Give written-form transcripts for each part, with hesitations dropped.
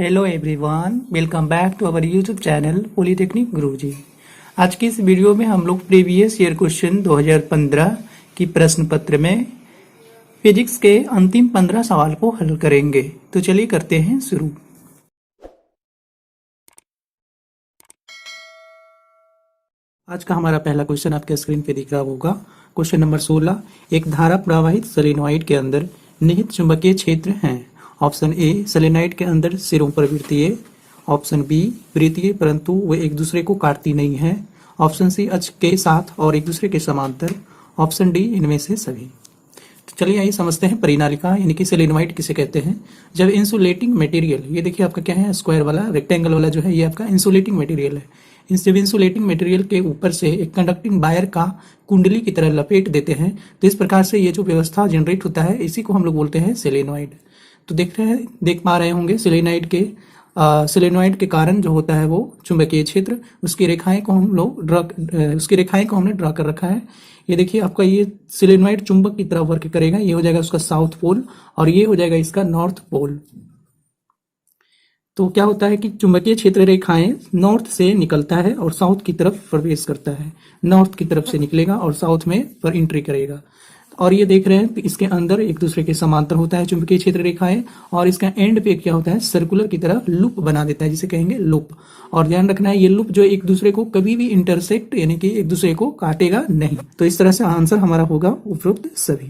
Hello everyone, welcome back to our YouTube channel Polytechnic Guruji. आज की इस वीडियो में हम लोग प्रीवियस ईयर क्वेश्चन 2015 की प्रश्न पत्र में फिजिक्स के अंतिम 15 सवाल को हल करेंगे। तो चलिए करते हैं शुरू। आज का हमारा पहला क्वेश्चन आपके स्क्रीन पे दिख रहा होगा। क्वेश्चन नंबर 16, एक धारा प्रवाहित सोलेनोइड के अंदर निहित चुंबकीय क्षेत्र हैं। ऑप्शन ए, सोलेनोइड के अंदर सिरों पर वृत्तीय। ऑप्शन बी, वृत्तीय परंतु वे एक दूसरे को काटती नहीं है। ऑप्शन सी, अक्ष के साथ और एक दूसरे के समांतर। ऑप्शन डी, इनमें से सभी। तो चलिए आइए समझते हैं परिनालिका यानी कि सोलेनोइड किसे कहते हैं। जब इंसुलेटिंग मटेरियल, ये देखिए आपका क्या है, स्क्वायर वाला रेक्टेंगल वाला जो है ये आपका इंसुलेटिंग मटेरियल है। जब इंसुलेटिंग मटेरियल के ऊपर से एक कंडक्टिंग वायर का कुंडली की तरह लपेट देते हैं तो इस प्रकार से ये जो व्यवस्था जनरेट होता है इसी को हम लोग बोलते हैं सोलेनोइड। तो देख पा रहे होंगे सोलेनोइड के कारण जो होता है वो चुंबकीय क्षेत्र, उसकी रेखाएं को हमने ड्रा कर रखा है। ये देखिए आपका ये सोलेनोइड चुंबक की तरह वर्क करेगा। ये हो जाएगा उसका साउथ पोल और ये हो जाएगा इसका नॉर्थ पोल। तो क्या होता है कि चुंबकीय क्षेत्र रेखाएं नॉर्थ से निकलता है और साउथ की तरफ प्रवेश करता है। नॉर्थ की तरफ से निकलेगा और साउथ में पर एंट्री करेगा। और ये देख रहे हैं कि इसके अंदर एक दूसरे के समांतर होता है चुंबकीय क्षेत्र रेखाएं, और इसका एंड पे क्या होता है, सर्कुलर की तरह लूप बना देता है जिसे कहेंगे लूप। और ध्यान रखना है ये लूप जो एक दूसरे को कभी भी इंटरसेक्ट यानी कि एक दूसरे को काटेगा नहीं। तो इस तरह से आंसर हमारा होगा उपरोक्त सभी।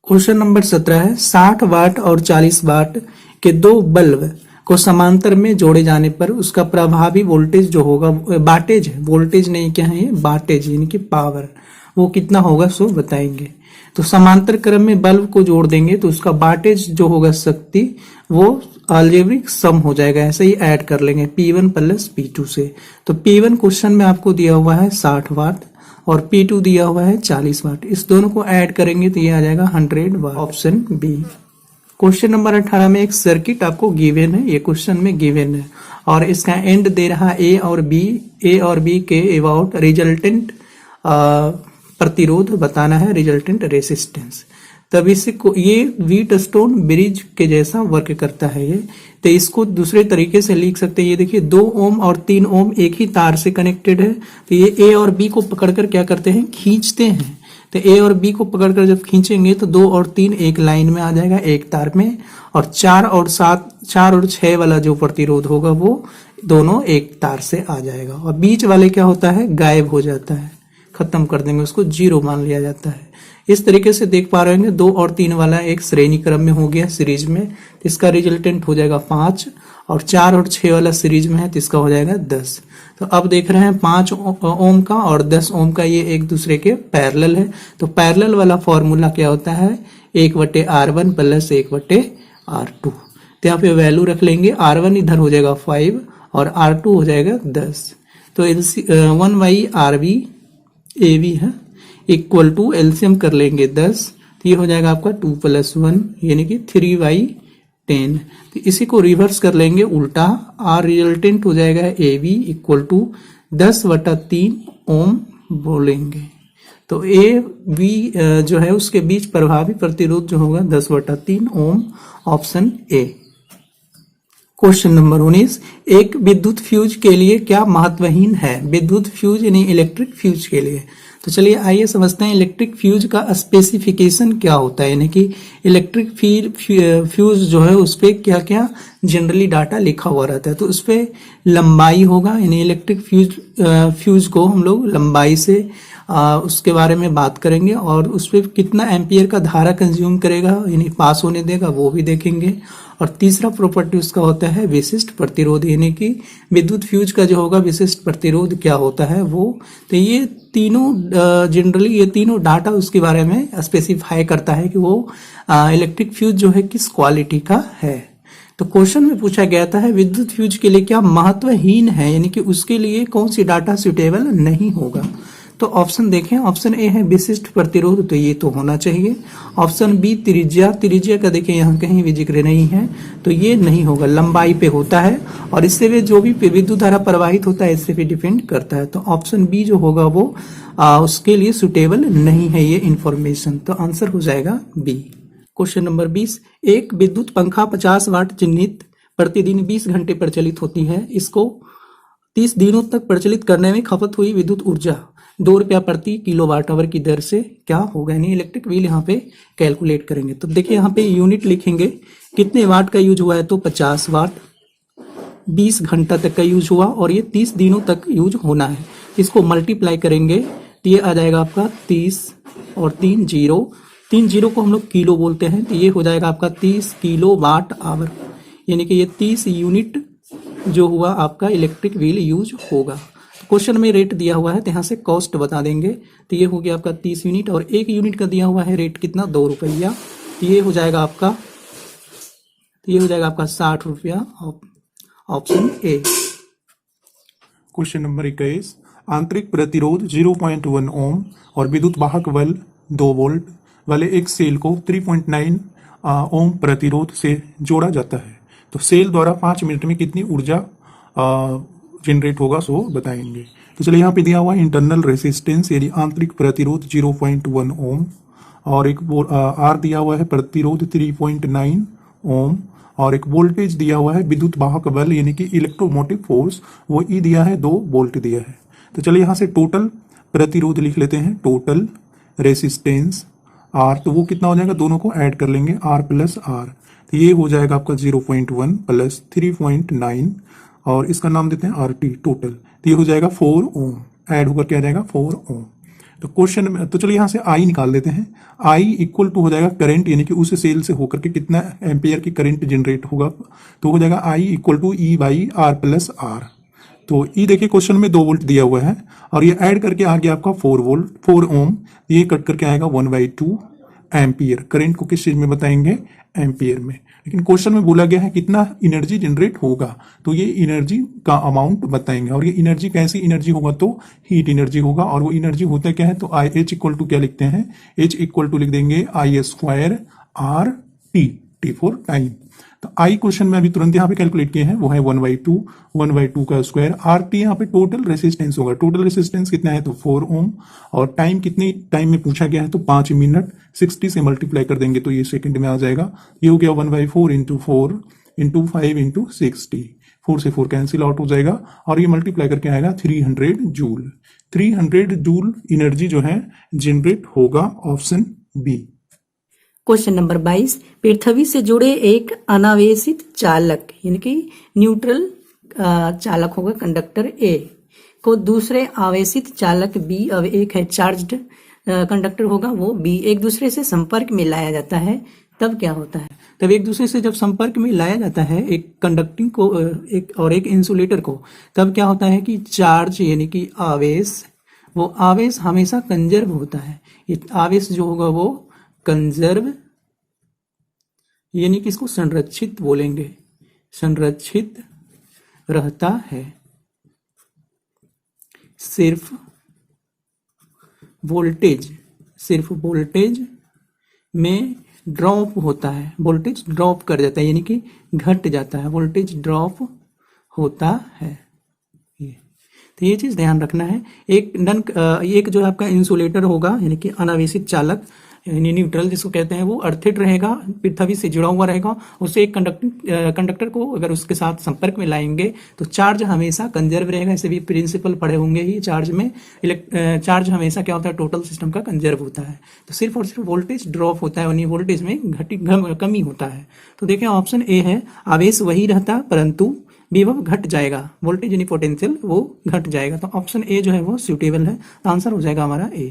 क्वेश्चन नंबर 17 है, 60 वाट और 40 वाट के दो बल्ब को समांतर में जोड़े जाने पर उसका प्रभावी वोल्टेज जो होगा, वाटेज है, वोल्टेज नहीं क्या है ये, वाटेज यानी कि पावर, वो कितना होगा सो बताएंगे। तो समांतर क्रम में बल्ब को जोड़ देंगे तो उसका वाटेज जो होगा शक्ति वो अलजेब्रिक सम हो जाएगा। ऐसे ही ऐड कर लेंगे P1 प्लस P2 से। तो P1 क्वेश्चन में आपको दिया हुआ है 60 वाट और P2 दिया हुआ है 40 वाट। इस दोनों को ऐड करेंगे तो ये आ जाएगा 100 watt. Option B. Question number 18 में एक सर्किट आपको गिवन है, ये क्वेश्चन में गिवन है और इसका एंड दे रहा ए और बी के अबाउट रिजल्टेंट प्रतिरोध बताना है, रिजल्टेंट रेसिस्टेंस। तब इसको ये व्हीटस्टोन ब्रिज के जैसा वर्क करता है ये। तो इसको दूसरे तरीके से लिख सकते हैं। ये देखिए 2 ओम और 3 ओम एक ही तार से कनेक्टेड है। तो ये ए और बी को पकड़कर क्या करते हैं, खींचते हैं। तो ए और बी को पकड़कर जब खींचेंगे तो 2 और 3 एक लाइन में आ जाएगा एक तार में, और 4 और 6 वाला जो प्रतिरोध होगा वो दोनों एक तार से आ जाएगा। और बीच वाले क्या होता है, गायब हो जाता है, खत्म कर देंगे, उसको 0 मान लिया जाता है। इस तरीके से देख पा रहे हैं 2 और 3 वाला एक श्रेणी क्रम में हो गया सीरीज में, तो इसका रिजल्टेंट हो जाएगा 5, और 4 और 6 वाला सीरीज में है तो इसका हो जाएगा 10। तो अब देख रहे हैं 5 ओम का और 10 ओम का ये एक दूसरे के पैरेलल है। तो पैरेलल वाला फॉर्मूला क्या होता है, 1/R1 प्लस 1/R2। तो यहाँ पे वैल्यू रख लेंगे, R1 इधर हो जाएगा 5 और R2 हो जाएगा 10। तो 1/RB AB है इक्वल टू एलसीएम कर लेंगे 10, तो ये हो जाएगा आपका 2 + 1 यानी कि 3/10। तो इसी को रिवर्स कर लेंगे उल्टा, आर रिजल्टेंट हो जाएगा AB इक्वल टू 10/3 ओम बोलेंगे। तो ए बी जो है उसके बीच प्रभावी प्रतिरोध जो होगा 10/3 ohm. Option A. Question number 19, एक विद्युत फ्यूज के लिए क्या महत्वहीन है। विद्युत फ्यूज यानी इलेक्ट्रिक फ्यूज के लिए। तो चलिए आइए समझते हैं इलेक्ट्रिक फ्यूज का स्पेसिफिकेशन क्या होता है, यानी कि इलेक्ट्रिक फ्यूज जो है उस पर क्या क्या जनरली डाटा लिखा हुआ रहता है। तो उस पर लंबाई होगा, यानी इलेक्ट्रिक फ्यूज को हम लोग लंबाई से उसके बारे में बात करेंगे, और उस पर कितना एम्पियर का धारा कंज्यूम करेगा यानी पास होने देगा वो भी देखेंगे। और तीसरा प्रॉपर्टी उसका होता है विशिष्ट प्रतिरोध, यानी कि विद्युत फ्यूज का जो होगा विशिष्ट प्रतिरोध क्या होता है वो। तो ये तीनों जनरली ये तीनों डाटा उसके बारे में स्पेसिफाई करता है कि वो इलेक्ट्रिक फ्यूज जो है किस क्वालिटी का है। तो क्वेश्चन में पूछा गया था है विद्युत फ्यूज के लिए क्या महत्वहीन है, यानी कि उसके लिए कौन सी डाटा सुटेबल नहीं होगा। तो ऑप्शन देखें, ऑप्शन ए है विशिष्ट प्रतिरोध, तो ये तो होना चाहिए। ऑप्शन बी त्रिज्या का देखें यहाँ कहीं भी जिक्र नहीं है तो ये नहीं होगा, लंबाई पे होता है और इससे भी जो भी विद्युत धारा प्रवाहित होता है इससे भी डिपेंड करता है। तो ऑप्शन बी जो होगा वो उसके लिए सुटेबल नहीं है ये इंफॉर्मेशन। तो आंसर हो जाएगा बी। क्वेश्चन नंबर 20, एक विद्युत पंखा 50 वाट चिन्हित प्रतिदिन 20 घंटे प्रचलित होती है। इसको 30 दिनों तक प्रचलित करने में खपत हुई विद्युत ऊर्जा 2 रुपया प्रति किलोवाट आवर की दर से क्या होगा, यानी इलेक्ट्रिक बिल यहाँ पे कैलकुलेट करेंगे। तो देखिए यहाँ पे यूनिट लिखेंगे, कितने वाट का यूज हुआ है तो 50 वाट, 20 घंटा तक का यूज हुआ और ये 30 दिनों तक यूज होना है। इसको मल्टीप्लाई करेंगे तो ये आ जाएगा आपका 30 और 3 जीरो को हम लोग किलो बोलते हैं, तो ये हो जाएगा आपका 30 किलो वाट आवर, यानी कि ये 30 यूनिट जो हुआ आपका इलेक्ट्रिक बिल यूज होगा। क्वेश्चन में रेट दिया हुआ है तो यहाँ से कॉस्ट बता देंगे, तो ये हो गया आपका 30 यूनिट और 1 यूनिट का दिया हुआ है रेट कितना 2 रुपया, तो ये हो जाएगा आपका 60 रुपया, ऑप्शन ए। क्वेश्चन नंबर 21, आंतरिक प्रतिरोध 0.1 ओम और विद्युत वाहक बल 2 वोल्ट वाले एक सेल को 3.9 ओम प्रतिरोध से जोड़ा जाता है, तो सेल द्वारा 5 मिनट में कितनी ऊर्जा जनरेट होगा सो बताएंगे। तो चलिए यहाँ पे दिया हुआ है इंटरनल रेसिस्टेंस यानी आंतरिक प्रतिरोध 0.1 ओम और एक आर दिया हुआ है प्रतिरोध 3.9 ओम और एक वोल्टेज दिया हुआ है विद्युत वाहक बल यानी कि इलेक्ट्रोमोटिव फोर्स वो ई दिया है 2 वोल्ट दिया है। तो चलिए यहाँ से टोटल प्रतिरोध लिख लेते हैं, टोटल रेसिस्टेंस आर, तो वो कितना हो जाएगा, दोनों को ऐड कर लेंगे आर प्लस आर, तो ये हो जाएगा आपका 0.1 प्लस 3.9 और इसका नाम देते हैं आर टी टोटल, तो ये हो जाएगा 4 ओम, ऐड होकर क्या आ जाएगा 4 ओम। तो क्वेश्चन में तो चलिए यहाँ से आई निकाल लेते हैं, आई इक्वल टू हो जाएगा करंट यानी कि उस सेल से होकर के कितना एम्पियर की करंट जनरेट होगा, तो हो जाएगा I equal to E by are plus R. तो ई देखिए क्वेश्चन में 2 वोल्ट दिया हुआ है और ये ऐड करके आ गया आपका 4 ओम, ये कट करके आएगा 1/2 एम्पियर। करंट को किस चीज में बताएंगे, एम्पियर में, लेकिन क्वेश्चन में बोला गया है कितना एनर्जी जनरेट होगा, तो ये एनर्जी का अमाउंट बताएंगे और ये एनर्जी कैसी एनर्जी होगा, तो हीट एनर्जी होगा और वो एनर्जी होता क्या है, तो आई एच इक्वल टू क्या लिखते हैं, एच इक्वल टू लिख देंगे I square R T, T for time. तो आई क्वेश्चन में अभी तुरंत यहाँ पे कैलकुलेट किए हैं, वो है 1/2 का स्क्वायर, आर टी यहाँ पे टोटल रेसिस्टेंस होगा, टोटल रेसिस्टेंस कितना है तो 4 ओम और टाइम कितने टाइम में पूछा गया है तो 5 मिनट, 60 से मल्टीप्लाई कर देंगे तो ये सेकंड में आ जाएगा, ये हो गया 1/4 इंटू 4 इंटू 5 इंटू 60, 4 से 4 कैंसिल आउट हो जाएगा और ये मल्टीप्लाई करके आएगा 300 जूल। 300 जूल एनर्जी जो है जनरेट होगा, ऑप्शन बी। क्वेश्चन नंबर 22, पृथ्वी से जुड़े एक अनावेशित चालक यानी कि न्यूट्रल चालक होगा कंडक्टर ए को दूसरे आवेशित चालक बी, अब एक है चार्ज्ड कंडक्टर होगा वो बी, एक दूसरे से संपर्क में लाया जाता है, तब क्या होता है। तब एक दूसरे से जब संपर्क में लाया जाता है एक कंडक्टिंग को एक इंसुलेटर को, तब क्या होता है कि चार्ज यानी कि आवेश, वो आवेश हमेशा कंजर्व होता है, ये आवेश जो होगा वो कंजर्व यानी कि इसको संरक्षित बोलेंगे, संरक्षित रहता है। सिर्फ वोल्टेज में ड्रॉप होता है, वोल्टेज ड्रॉप कर जाता है यानी कि घट जाता है, वोल्टेज ड्रॉप होता है। तो ये चीज ध्यान रखना है। एक जो आपका इंसुलेटर होगा यानी कि अनावेशित चालक यानी न्यूट्रल जिसको कहते हैं, वो अर्थित रहेगा, पृथ्वी से जुड़ा हुआ रहेगा, उसे एक कंडक्टर को अगर उसके साथ संपर्क में लाएंगे तो चार्ज हमेशा कंजर्व रहेगा। ऐसे भी प्रिंसिपल पढ़े होंगे ही, चार्ज में चार्ज हमेशा क्या होता है, टोटल सिस्टम का कंजर्व होता है। तो सिर्फ और सिर्फ वोल्टेज ड्रॉप होता है, वोल्टेज में कमी होता है। तो देखें ऑप्शन ए है, आवेश वही रहता परंतु विभव घट जाएगा, वोल्टेज यानी पोटेंशियल वो घट जाएगा। तो ऑप्शन ए जो है वो सूटेबल है, तो आंसर हो जाएगा हमारा ए।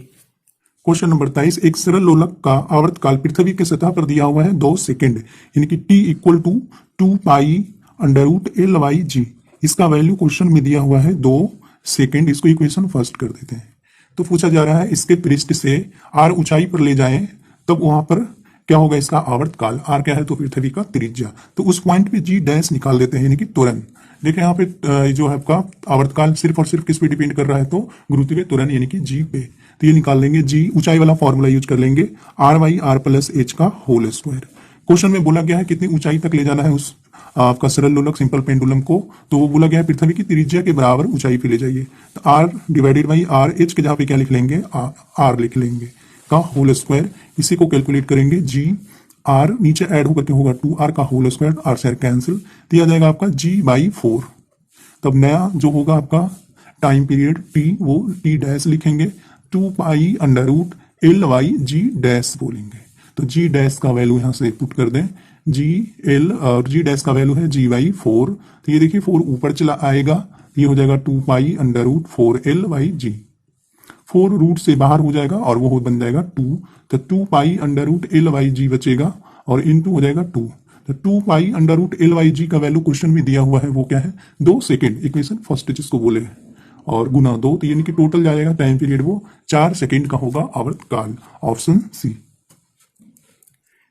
क्वेश्चन नंबर 23, एक सरल लोलक का आवर्तकाल पृथ्वी की सतह पर दिया हुआ है 2 सेकंड यानी कि t equal to 2 pi under root L by G, इसका वैल्यू क्वेश्चन में दिया हुआ है 2 सेकंड। इसको इक्वेशन फर्स्ट कर देते हैं। तो पूछा जा रहा है इसके पृष्ठ से r ऊंचाई पर ले जाएं तब वहां पर क्या होगा इसका आवर्तकाल, r क्या है तो पृथ्वी का त्रिज्या, तो उस पॉइंट पे g डैश निकाल देते हैं यानी कि त्वरण। देखिए यहाँ पे जो है आपका आवर्तकाल सिर्फ और सिर्फ किस पे डिपेंड कर रहा है तो गुरुत्वीय त्वरण यानी कि g पे, तो ये निकाल लेंगे g, ऊंचाई वाला फॉर्मूला यूज कर लेंगे r by are plus h का होल स्क्वायर। क्वेश्चन में बोला गया है कितनी ऊंचाई तक ले जाना है उस आपका सरल लोलक सिंपल पेंडुलम को, तो वो बोला गया है पृथ्वी की त्रिज्या के बराबर ऊंचाई पे ले जाइए, तो r divided by R H के जहाँ पे क्या लिख लेंगे r लिख लेंगे का होल स्क्वायर। इसी को कैलकुलेट करेंगे g आर नीचे ऐड होकर के होगा 2r का होल स्क्वायर, आर से कैंसिल, तो यह आ जाएगा आपका g/4। तब नया जो होगा आपका टाइम पीरियड t, वो t डैश लिखेंगे, 2 pi under root L by G dash बोलेंगे। तो जी डैश का वैल्यू यहाँ से पुट कर दें, जी एल और जी डैश का वैल्यू है g/4। तो ये देखिए 4 ऊपर चला आएगा, ये हो जाएगा 2 pi under root 4l by g. 4 root से बाहर हो जाएगा और वो बन जाएगा 2, तो 2 pi under root L by G बचेगा और इनटू हो जाएगा 2। तो 2 pi under root L by G का वैल्यू क्वेश्चन में दिया हुआ है, वो क्या है 2 सेकेंड, इक्वेशन फर्स्ट जिसको बोले हैं, और गुना 2, तो यानी कि टोटल जाएगा टाइम पीरियड वो 4 सेकेंड का होगा आवर्तकाल, ऑप्शन सी।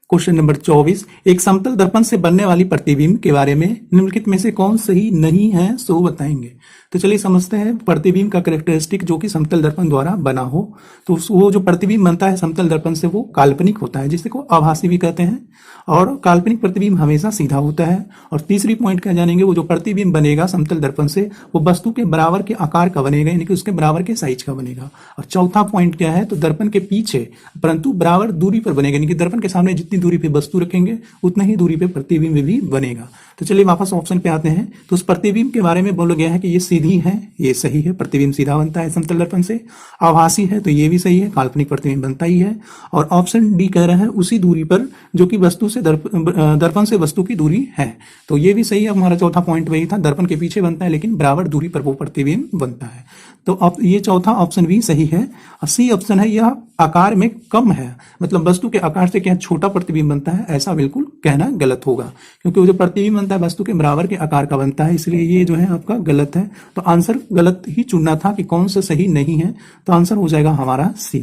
क्वेश्चन नंबर 24, एक समतल दर्पण से बनने वाली प्रतिबिंब के बारे में निम्नलिखित में से कौन सही नहीं है सो बताएंगे। तो चलिए समझते हैं प्रतिबिंब का कैरेक्टरिस्टिक जो कि समतल दर्पण द्वारा बना हो। तो वो जो प्रतिबिंब बनता है समतल दर्पण से वो काल्पनिक होता है, जिसे को आभासी भी कहते हैं, और काल्पनिक प्रतिबिंब हमेशा सीधा होता है। और तीसरी पॉइंट क्या जानेंगे, वो जो प्रतिबिंब बनेगा समतल दर्पण से वो वस्तु के बराबर के आकार का बनेगा, यानी कि उसके बराबर के साइज का बनेगा। और चौथा पॉइंट क्या है, तो दर्पण के पीछे परंतु बराबर दूरी पर बनेगा, यानी कि दर्पण के सामने जितनी दूरी पे वस्तु रखेंगे उतना ही दूरी पे प्रतिबिंब भी बनेगा। तो चलिए वापस ऑप्शन पे आते हैं। तो उस प्रतिबिंब के बारे में बोला गया है कि ये सीधी है, ये सही है, प्रतिबिंब सीधा बनता है समतल दर्पण से। आभासी है तो ये भी सही है, काल्पनिक प्रतिबिंब बनता ही है। और ऑप्शन डी कह रहा है उसी दूरी पर जो कि वस्तु से दर्पण से वस्तु की दूरी है, तो ये भी सही है। हमारा चौथा पॉइंट वही था, दर्पण के पीछे बनता है लेकिन बराबर दूरी पर वो प्रतिबिंब बनता है। तो अब ये चौथा ऑप्शन भी सही है। सी ऑप्शन है यह आकार में कम है, मतलब वस्तु के आकार से क्या छोटा प्रतिबिंब बनता है, ऐसा बिल्कुल कहना गलत होगा, क्योंकि वो जो प्रतिबिंब बनता है वस्तु के बराबर के आकार का बनता है, इसलिए ये जो है आपका गलत है। तो आंसर गलत ही चुनना था कि कौन सा सही नहीं है, तो आंसर हो जाएगा हमारा सी।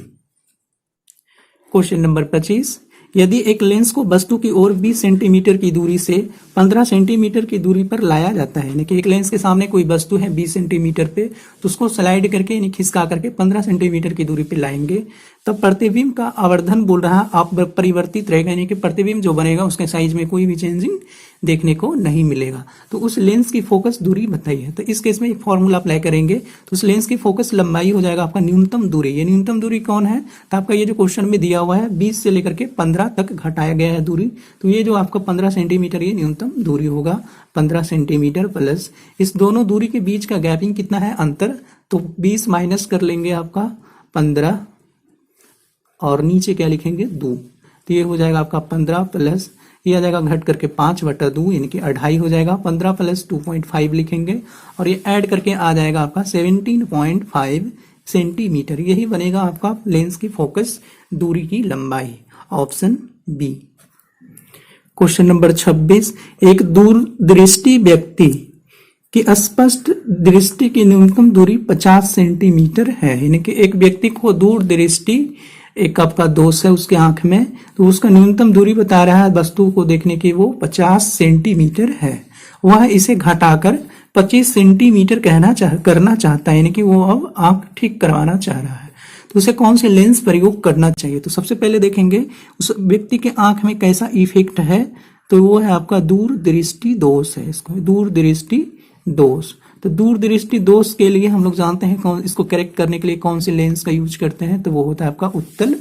क्वेश्चन नंबर 25, यदि एक लेंस को वस्तु की ओर 20 सेंटीमीटर की दूरी से 15 सेंटीमीटर की दूरी पर लाया जाता है, यानी कि एक लेंस के सामने कोई वस्तु है 20 सेंटीमीटर पे, तो उसको स्लाइड करके यानी खिसका करके 15 सेंटीमीटर की दूरी पे लाएंगे, तब प्रतिबिंब का आवर्धन बोल रहा है आप परिवर्तित रहेगा, यानी कि प्रतिबिंब जो बनेगा उसके साइज में कोई भी चेंजिंग देखने को नहीं मिलेगा। तो उस लेंस की फोकस दूरी बताइए। तो इस केस में एक फॉर्मूला अप्लाई करेंगे, तो उस लेंस की फोकस लंबाई हो जाएगा आपका न्यूनतम दूरी। ये न्यूनतम दूरी कौन है, तो आपका ये जो क्वेश्चन में दिया हुआ है 20 से लेकर के 15 तक घटाया गया है दूरी, तो ये जो आपका 15 सेंटीमीटर ये न्यूनतम दूरी होगा। 15 सेंटीमीटर प्लस इस दोनों दूरी के बीच का गैपिंग कितना है, अंतर, तो 20 माइनस कर लेंगे आपका 15 और नीचे क्या लिखेंगे 2, तो ये हो जाएगा आपका 15 प्लस ये आ जाएगा घट करके 5/2 यानी कि 2.5 हो जाएगा। 15 प्लस 2.5 लिखेंगे और ये ऐड करके आ जाएगा आपका 17.5 सेंटीमीटर। यही बनेगा आपका लेंस की फोकस दूरी की लंबाई, ऑप्शन बी। क्वेश्चन नंबर 26, एक दूरदृष्टि व्यक्ति की स्पष्ट दृष्टि की न्यूनतम दूरी 50 सेंटीमीटर है, यानी कि एक व्यक्ति को दूरदृष्टि एक आपका दोष है उसके आंख में, तो उसका न्यूनतम दूरी बता रहा है वस्तु को देखने की, वो 50 सेंटीमीटर है। वह इसे घटाकर 25 सेंटीमीटर करना चाहता है, यानी कि वो अब आंख ठीक करवाना चाह रहा है, तो उसे कौन से लेंस प्रयोग करना चाहिए। तो सबसे पहले देखेंगे उस व्यक्ति के आंख में कैसा इफेक्ट है, तो वो है आपका दूरदृष्टि दोष है, इसको दूरदृष्टि दोष। तो दूरदृष्टि दोष के लिए हम लोग जानते हैं कौन, इसको करेक्ट करने के लिए कौन से लेंस का यूज करते हैं, तो वो होता है आपका उत्तल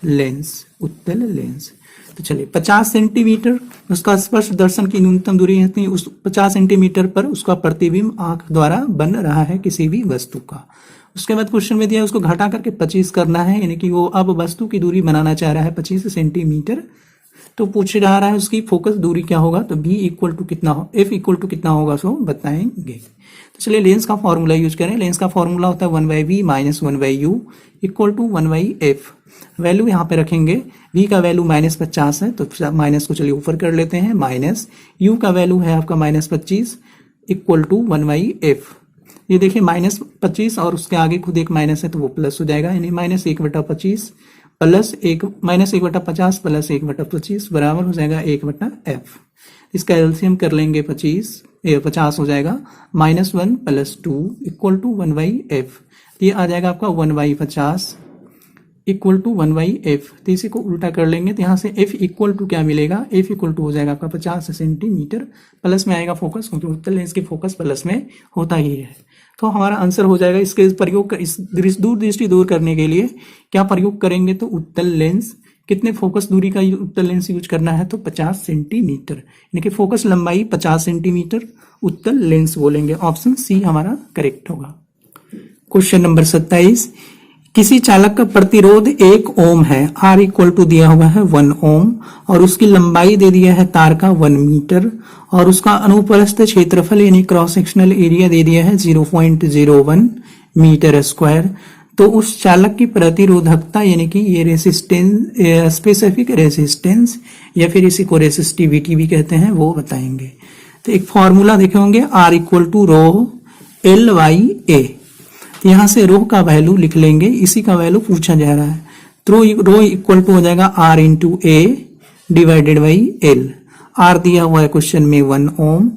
लेंस, उत्तल लेंस। तो चलिए 50 सेंटीमीटर उसका स्पर्श दर्शन की न्यूनतम दूरी है, उस 50 सेंटीमीटर पर उसका प्रतिबिंब आंख द्वारा बन रहा है किसी भी वस्तु का। उसके बाद क्वेश्चन में दिया उसको घटा करके 25 करना है, यानी कि वो अब वस्तु की दूरी बनाना चाह रहा है 25 सेंटीमीटर। तो पूछ रहा है उसकी फोकस दूरी क्या होगा, तो b इक्वल टू कितना हो, f इक्वल टू कितना होगा सो बताएंगे। तो चलिए लेंस का फॉर्मूला यूज करें। लेंस का फॉर्मूला होता है 1/v minus 1/u equal to 1/f। Value यहाँ पे रखेंगे, v का वैल्यू -50 है तो माइनस को चलिए ऊपर कर लेते हैं, माइनस u का वैल्यू है आपका -25 इक्वल टू 1/f। ये देखिए -25 और उसके आगे खुद एक माइनस है तो वो प्लस हो जाएगा, यानी -1/25 प्लस -1/50 प्लस 1/25 बराबर हो जाएगा 1/f। इसका एलसीएम कर लेंगे 50 हो जाएगा, -1 प्लस 2 इक्वल टू 1/f। ये आ जाएगा आपका 1/50 इक्वल टू 1/f। तो इसी को उल्टा कर लेंगे तो यहाँ से f इक्वल टू क्या मिलेगा, f इक्वल टू हो जाएगा आपका 50 सेंटीमीटर, प्लस में आएगा फोकस क्योंकि उत्तल लेंस की फोकस प्लस में होता ही है। तो हमारा आंसर हो जाएगा। इसके प्रयोग इस दूरदृष्टि दूर करने के लिए क्या प्रयोग करेंगे, तो उत्तल लेंस कितने फोकस दूरी का उत्तल लेंस यूज करना है, तो 50 सेंटीमीटर, यानी कि फोकस लंबाई 50 सेंटीमीटर उत्तल लेंस बोलेंगे। ऑप्शन सी हमारा करेक्ट होगा। क्वेश्चन नंबर 27, किसी चालक का प्रतिरोध 1 ओम है, R इक्वल टू दिया हुआ है 1 ओम, और उसकी लंबाई दे दिया है तार का 1 मीटर, और उसका अनुप्रस्थ क्षेत्रफल यानी क्रॉस सेक्शनल एरिया दे दिया है 0.01 मीटर स्क्वायर। तो उस चालक की प्रतिरोधकता यानी कि ये रेसिस्टेंस, स्पेसिफिक रेसिस्टेंस या फिर इसी को रेसिस्टिविटी भी कहते हैं, वो बताएंगे। तो एक फॉर्मूला देखे होंगे, R equal to rho L by A. यहां से रो का वैल्यू लिख लेंगे, इसी का वैल्यू पूछा जा रहा है। तो रो इक्वल टू हो जाएगा R into A divided by L. R दिया हुआ है क्वेश्चन में 1 ओम,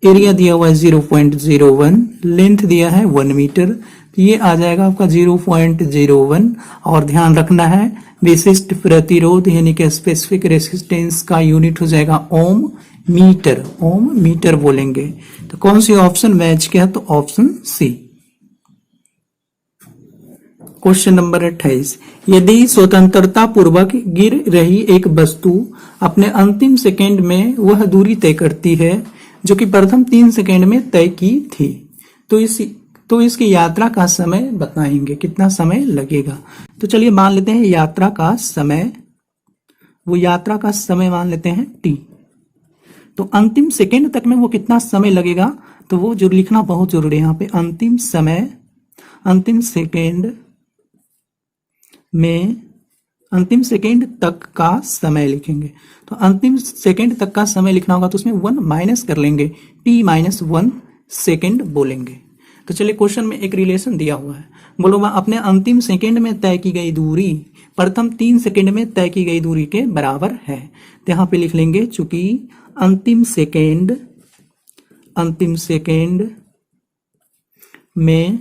एरिया दिया हुआ है 0.01, लेंथ दिया है 1 मीटर, ये आ जाएगा आपका 0.01। और ध्यान रखना है विशिष्ट प्रतिरोध यानी कि स्पेसिफिक रेसिस्टेंस का यूनिट हो जाएगा ओम मीटर, ओम मीटर बोलेंगे। तो कौन सी ऑप्शन मैच किया, तो ऑप्शन सी। क्वेश्चन नंबर 28, यदि स्वतंत्रता पूर्वक गिर रही एक वस्तु अपने अंतिम सेकंड में वह दूरी तय करती है जो कि प्रथम 3 सेकंड में तय की थी, तो इसकी यात्रा का समय बताएंगे, कितना समय लगेगा। तो चलिए मान लेते हैं यात्रा का समय, वो यात्रा का समय मान लेते हैं t। तो अंतिम सेकंड तक में वो कितना समय लगेगा, तो वो जो लिखना बहुत जरूरी है यहाँ पे, अंतिम समय, अंतिम सेकंड में, अंतिम सेकंड तक का समय लिखेंगे। तो अंतिम सेकंड तक का समय लिखना होगा तो उसमें 1 माइनस कर लेंगे, t माइनस 1 सेकंड बोलेंगे। तो चलिए क्वेश्चन में एक रिलेशन दिया हुआ है, बोलो वह अपने अंतिम सेकंड में तय की गई दूरी प्रथम 3 सेकंड में तय की गई दूरी के बराबर है। तो यहाँ पे लिख लेंगे चूंकि अंतिम सेकंड में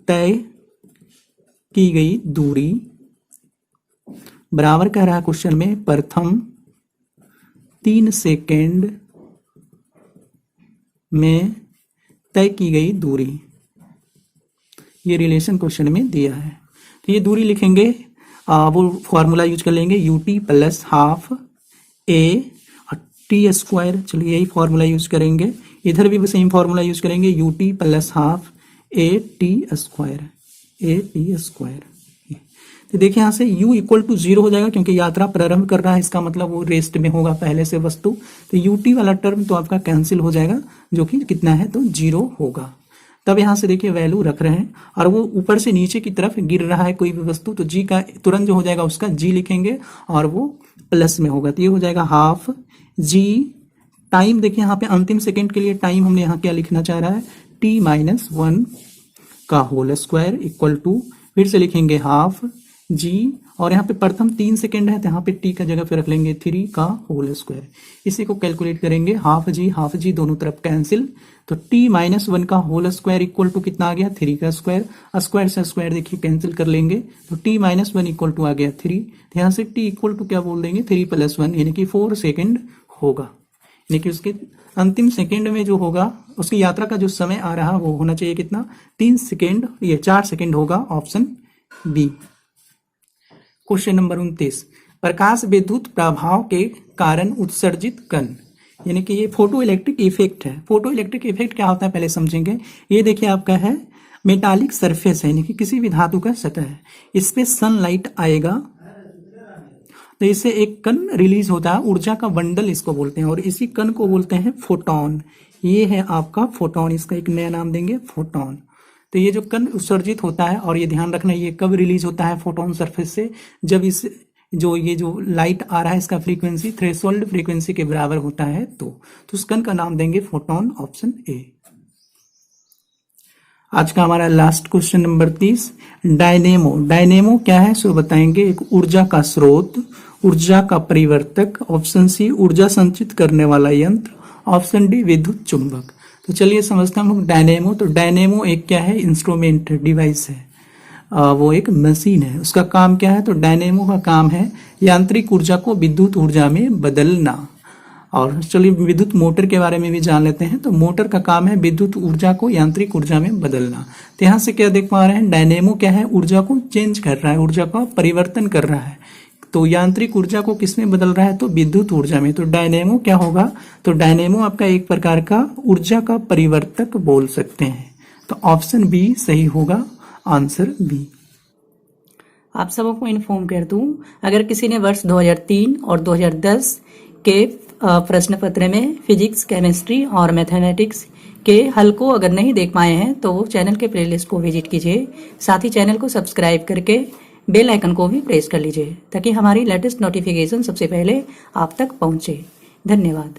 तय की गई दूरी बराबर कह रहा है क्वेश्चन में प्रथम 3 सेकंड में तय की गई दूरी, ये रिलेशन क्वेश्चन में दिया है। तो ये दूरी लिखेंगे, वो फॉर्मूला यूज कर लेंगे ut plus half a T square. चलिए यही फॉर्मूला यूज करेंगे, इधर भी सेम फॉर्मूला यूज करेंगे, ut plus half a T square, a T square. तो देखिए यहाँ से u इक्वल टू 0 हो जाएगा क्योंकि यात्रा प्रारंभ कर रहा है, इसका मतलब वो रेस्ट में होगा पहले से वस्तु। तो ut वाला टर्म तो आपका कैंसिल हो जाएगा, जो कि कितना है तो 0 होगा। तब यहाँ से देखिए वैल्यू रख रहे हैं और वो ऊपर से नीचे की तरफ गिर रहा है कोई भी वस्तु, तो g का तुरंत जो हो जाएगा उसका g लिखेंगे और वो प्लस में होगा, तो ये हो जाएगा हाफ g। टाइम देखिए यहाँ पे अंतिम सेकंड के लिए टाइम हमने यहाँ क्या लिखना चाह रहा है, t माइनस 1 का होल स्क्वायर इक्वल टू, फिर से लिखेंगे हाफ g, और यहाँ पे प्रथम 3 सेकंड है तो यहाँ पे t का जगह पे रख लेंगे 3 का होल स्क्वायर। इसी को कैलकुलेट करेंगे, हाफ जी दोनों तरफ कैंसिल, तो t माइनस 1 का होल स्क्वायर इक्वल टू कितना आ गया 3 का स्क्वायर, स्क्वायर से स्क्वायर देखिए कैंसिल कर लेंगे, तो t माइनस 1 इक्वल टू आ गया 3। यहाँ से t इक्वल टू क्या बोल देंगे 3 प्लस 1 यानी कि 4 सेकेंड होगा, यानी कि उसके अंतिम सेकेंड में जो होगा उसकी यात्रा का जो समय आ रहा वो होना चाहिए कितना 3 सेकेंड, ये 4 सेकेंड होगा, ऑप्शन बी। क्वेश्चन नंबर 29, प्रकाश विद्युत प्रभाव के कारण उत्सर्जित कण, यानी कि ये फोटो इलेक्ट्रिक इफेक्ट है। फोटो इलेक्ट्रिक इफेक्ट क्या होता है पहले समझेंगे। ये देखिए आपका है मेटालिक सरफेस है, यानी कि किसी भी धातु का सतह है, इस पे सनलाइट आएगा तो इससे एक कण रिलीज होता है, ऊर्जा का बंडल इसको बोलते हैं, और इसी कण को बोलते हैं फोटोन। ये है आपका फोटोन, इसका एक नया नाम देंगे फोटोन। तो ये जो कण उत्सर्जित होता है, और ये ध्यान रखना ये कब रिलीज होता है फोटोन सरफेस से, जब इस ये जो लाइट आ रहा है इसका फ्रीक्वेंसी थ्रेशोल्ड फ्रीक्वेंसी के बराबर होता है, तो उस कण का नाम देंगे फोटोन, ऑप्शन ए। आज का हमारा last question number 30, dynamo. Dynamo क्या है सो बताएंगे, एक ऊर्जा का स्रोत, ऊर्जा का परिवर्तक, ऑप्शन सी ऊर्जा संचित करने वाला यंत्र, ऑप्शन डी विद्युत चुंबक। तो चलिए समझते हैं हम लोग डायनेमो। तो डायनेमो एक क्या है, इंस्ट्रूमेंट डिवाइस है, वो एक मशीन है। उसका काम क्या है, तो डायनेमो का काम है यांत्रिक ऊर्जा को विद्युत ऊर्जा में बदलना। और चलिए विद्युत मोटर के बारे में भी जान लेते हैं। तो मोटर का काम है विद्युत ऊर्जा को यांत्रिक ऊर्जा में बदलना। तो यहाँ से क्या देख पा रहे हैं, डायनेमो क्या है, ऊर्जा को चेंज कर रहा है, ऊर्जा का परिवर्तन कर रहा है। तो यांत्रिक ऊर्जा को किसमें बदल रहा है, तो विद्युत ऊर्जा में। तो डायनेमो क्या होगा, तो डायनेमो आपका एक प्रकार का ऊर्जा का परिवर्तक बोल सकते हैं। तो ऑप्शन बी सही होगा, आंसर बी। आप सबको इन्फॉर्म कर दूं, अगर किसी ने वर्ष 2003 और 2010 के प्रश्न पत्र में फिजिक्स, केमिस्ट्री और मैथमेटिक्स के हल को अगर नहीं देख पाए हैं तो चैनल के प्लेलिस्ट को विजिट कीजिए। साथ ही चैनल को सब्सक्राइब करके बेल आइकन को भी प्रेस कर लीजिए ताकि हमारी लेटेस्ट नोटिफिकेशन सबसे पहले आप तक पहुंचे। धन्यवाद।